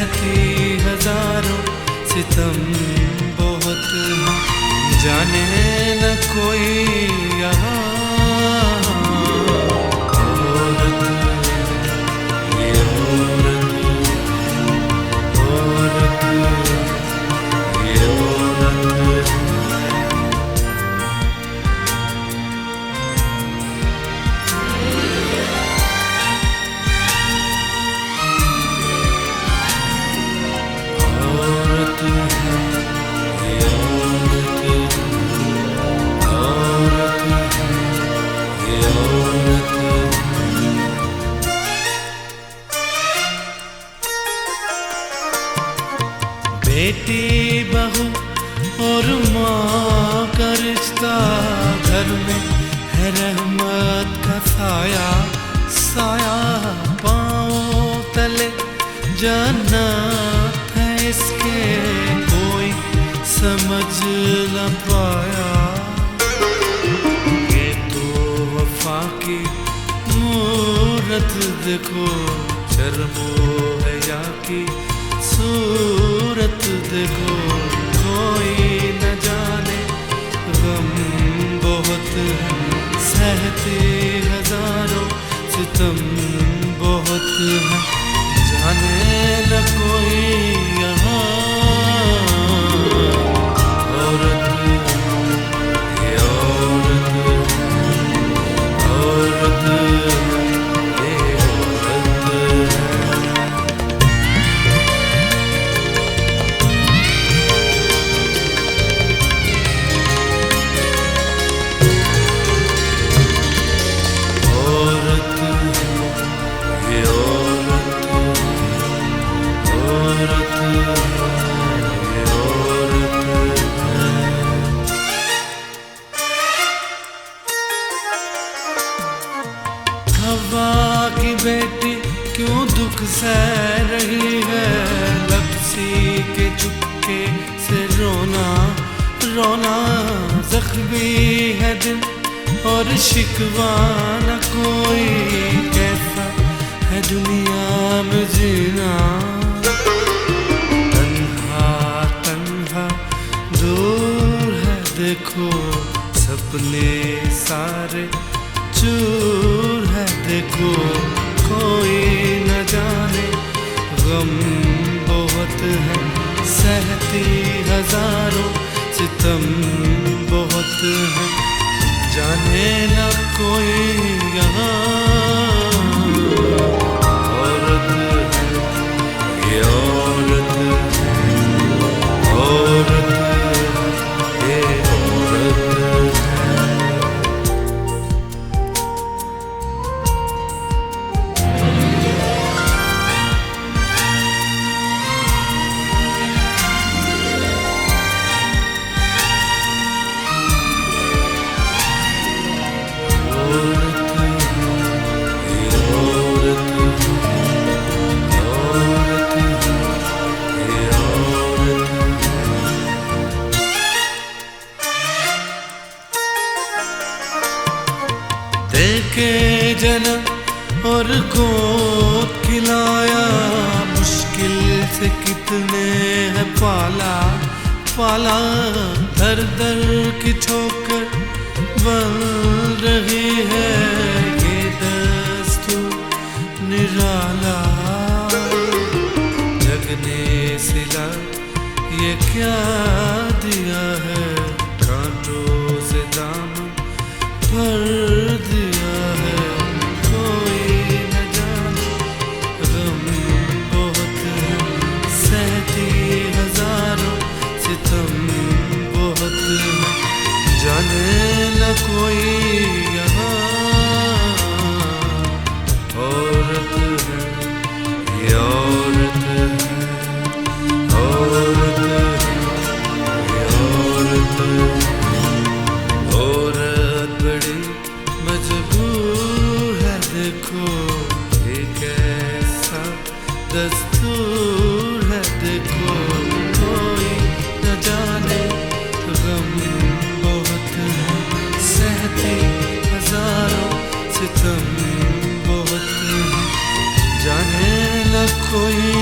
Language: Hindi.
सहती हजारों सितम बहुत है, जाने न कोई यहाँ। बेटी बहू और माँ का रिश्ता, घर में है रहमत का साया साया। पाँव तले जन्नत है इसके, कोई समझ न पाया। ये तो वफा की मूरत देखो, शर्मो हया की सूरत देखो। कोई न जाने गम बहुत है, सहते हजारों सितम बहुत है, जाने न कोई यहाँ। औरत ये औरत, औरत ये औरत है। हवा की बेटी क्यों दुख सह रही है, लपसी के चुपके से रोना रोना। जख्मी है दिल और शिकवा न कोई, कैसा है दुनिया में जीना। तन्हा तन्हा दूर है देखो, सपने सारे चूर है देखो। कोई न जाने गम बहुत है, सहती हजारों सितम बहुत है, जाने न कोई यहाँ। औरत है ये औरत है, औरत ये औरत है। देखे जन्म और गोद खिलाया, मुश्किल से कितने है पाला पाला। दर दर की ठोकर बन रही है, ये दस्तूर निराला। जग ने सिला ये क्या दिया है, कांटों से दामन भर दिया है। कोई न जाने गम बहुत है, सहती हजारों सितम बहुत है, जाने न कोई यहाँ। औरत है ये औरत है, औरत है ये औरत है। औरत बड़ी मजबूर है देखो, ये कैसा दस्तूर है देखो। कोई न जाने गम बहुत है, सहते हजारों सितम बहुत है, जाने न कोई